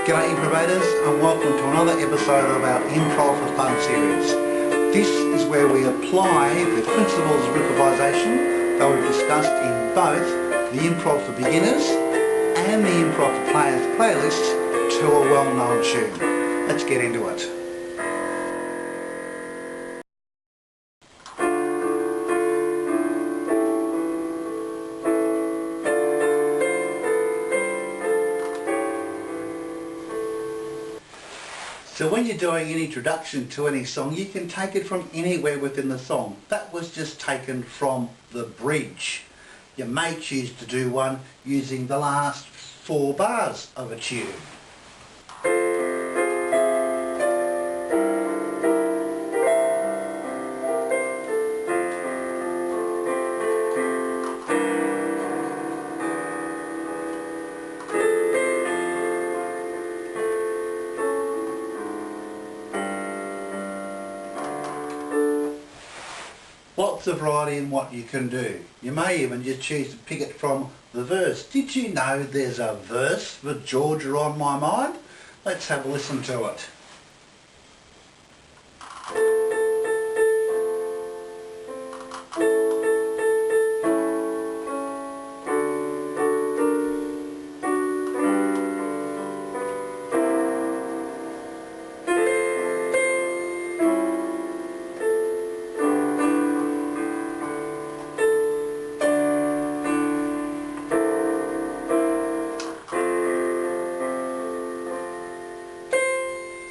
G'day Improvators, and welcome to another episode of our Improv for Fun series. This is where we apply the principles of improvisation that we've discussed in both the Improv for Beginners and the Improv for Players playlist to a well-known tune. Let's get into it. So when you're doing an introduction to any song, you can take it from anywhere within the song. That was just taken from the bridge. You may choose to do one using the last 4 bars of a tune. Lots of variety in what you can do. You may even just choose to pick it from the verse. Did you know there's a verse for Georgia on My Mind? Let's have a listen to it.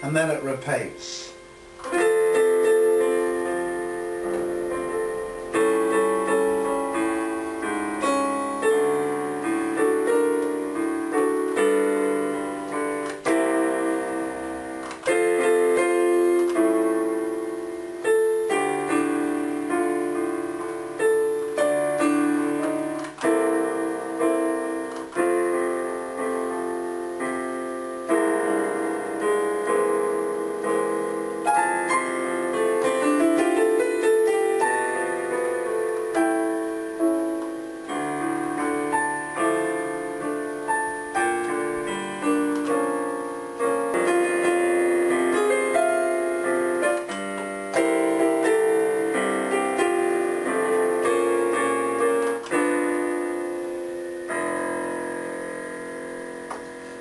And then it repeats.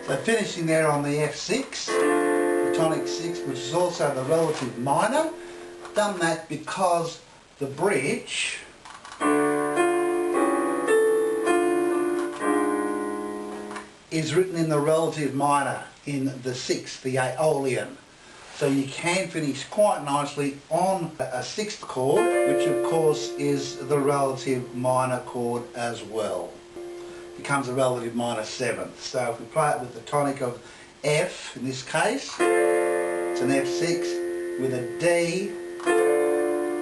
So finishing there on the F6, the tonic 6, which is also the relative minor. I've done that because the bridge is written in the relative minor in the 6th, the Aeolian. So you can finish quite nicely on a 6th chord, which of course is the relative minor chord as well. Becomes a relative minor 7th. So if we play it with the tonic of F, in this case, it's an F6. With a D,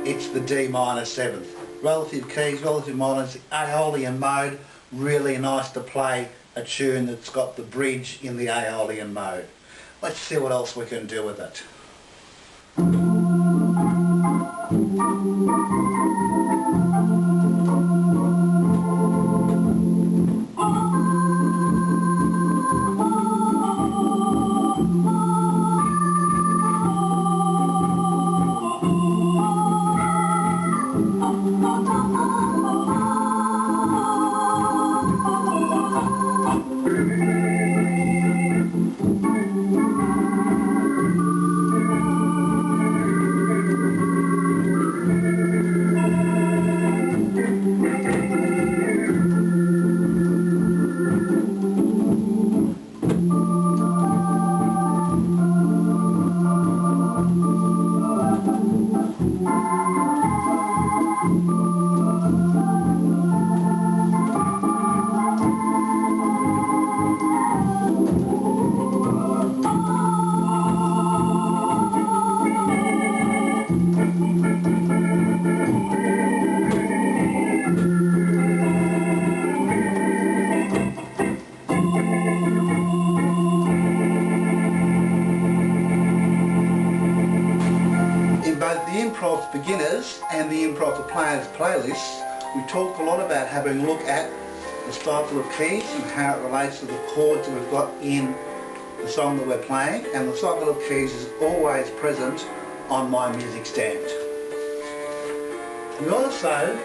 it's the D minor 7th. Relative keys, relative minors, Aeolian mode, really nice to play a tune that's got the bridge in the Aeolian mode. Let's see what else we can do with it. Improv for Beginners and the Improv for Players playlists, we talk a lot about having a look at the style of keys and how it relates to the chords that we've got in the song that we're playing, and the cycle of keys is always present on my music stand. We also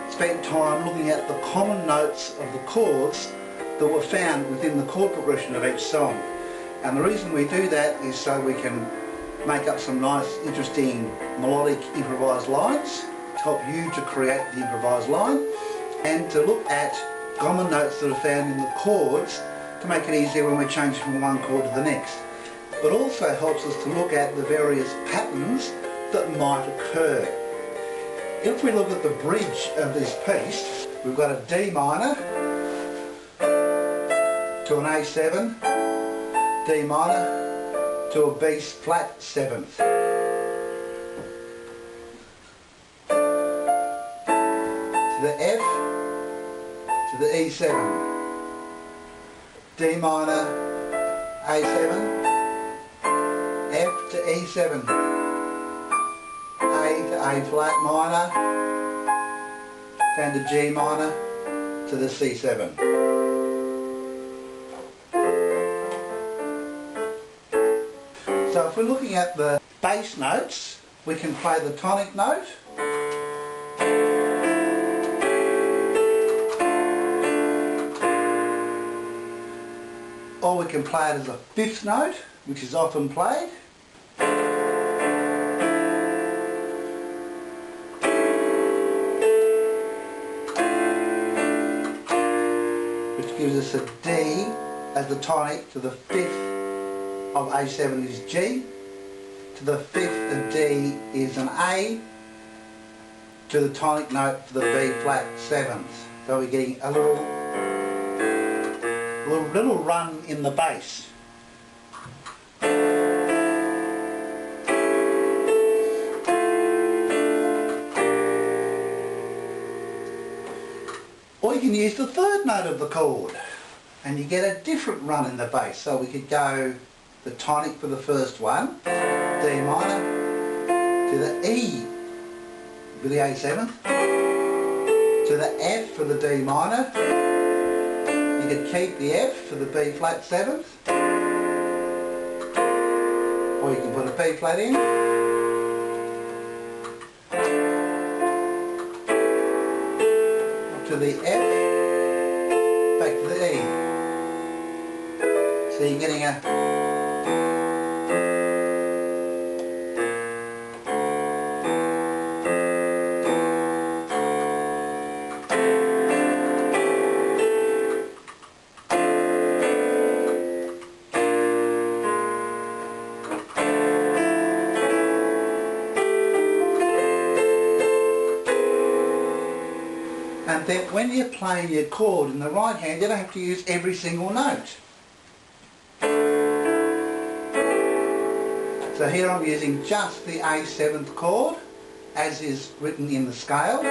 spent time looking at the common notes of the chords that were found within the chord progression of each song. And the reason we do that is so we can make up some nice, interesting, melodic, improvised lines to help you to create the improvised line, and to look at common notes that are found in the chords to make it easier when we change from one chord to the next. But also helps us to look at the various patterns that might occur. If we look at the bridge of this piece, we've got a D minor to an A7, D minor to a B flat 7th. To the F, to the E7, D minor, A7, F to E7, A to A flat minor, down to G minor, to the C7. So if we're looking at the bass notes, we can play the tonic note, or we can play it as a fifth note, which is often played, which gives us a D as the tonic to the fifth of A7 is G, to the fifth of D is an A, to the tonic note for the B flat 7th. So we're getting a little run in the bass. Or you can use the third note of the chord and you get a different run in the bass. So we could go the tonic for the first one, D minor, to the E for the A7th, to the F for the D minor. You could keep the F for the B flat 7th, or you can put a B flat in, to the F, back to the E. So you're getting a and then when you're playing your chord in the right hand, you don't have to use every single note. So here I'm using just the A7th chord, as is written in the scale.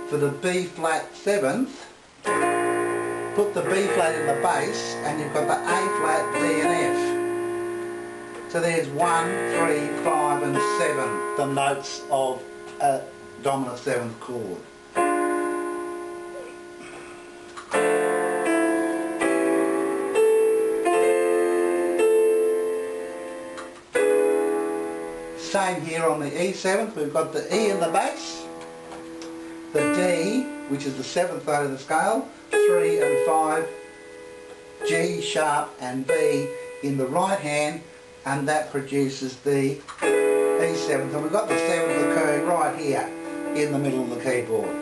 For the B flat 7th, put the B flat in the bass, and you've got the A flat, D and F. So there's 1, 3, 5 and 7, the notes of a dominant 7th chord. Same here on the E7th, we've got the E in the bass, the D, which is the 7th note of the scale, 3 and 5, G sharp and B in the right hand, and that produces the E7th, and we've got the 7th occurring right here in the middle of the keyboard,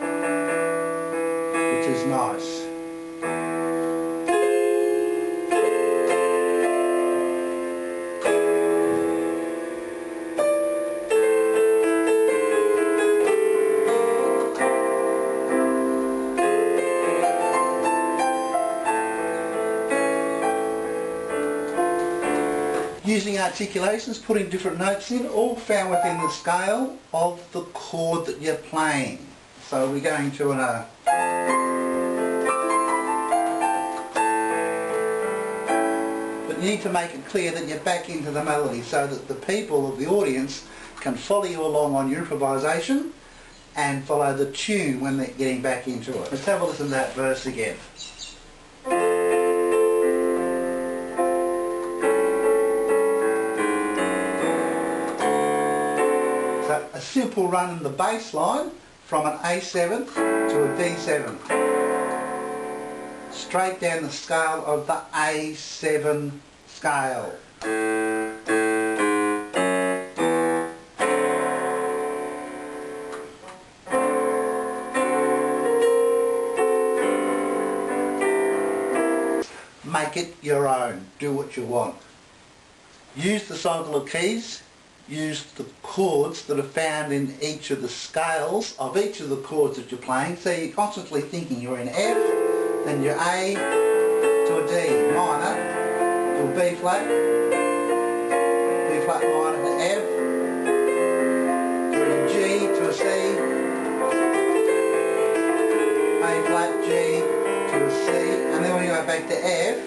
which is nice. Using articulations, putting different notes in, all found within the scale of the chord that you're playing. So we're going to an but you need to make it clear that you're back into the melody so that the people of the audience can follow you along on your improvisation and follow the tune when they're getting back into it. Let's have a listen to that verse again. So a simple run in the bass line from an A7 to a D7. Straight down the scale of the A7 scale. Make it your own. Do what you want. Use the cycle of keys. Use the chords that are found in each of the scales of each of the chords that you're playing. So you're constantly thinking you're in F, then you're A to a D minor, to a B flat minor to F, to a G to a C, A flat G to a C, and then when you go back to F,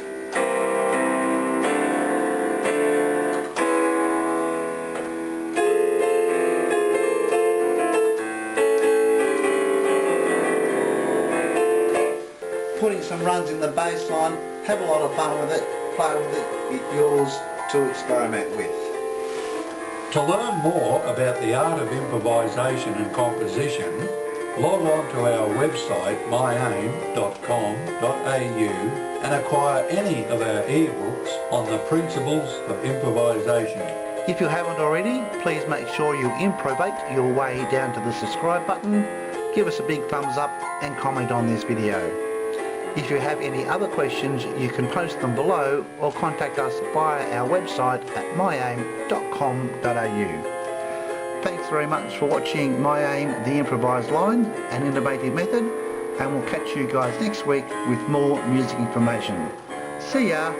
putting some runs in the bass line, have a lot of fun with it, play with it, it's yours to experiment with. To learn more about the art of improvisation and composition, log on to our website miAim.com.au and acquire any of our ebooks on the principles of improvisation. If you haven't already, please make sure you improvate your way down to the subscribe button, give us a big thumbs up and comment on this video. If you have any other questions, you can post them below or contact us via our website at miAim.com.au. Thanks very much for watching miAim, the improvised line, an innovative method, and we'll catch you guys next week with more music information. See ya!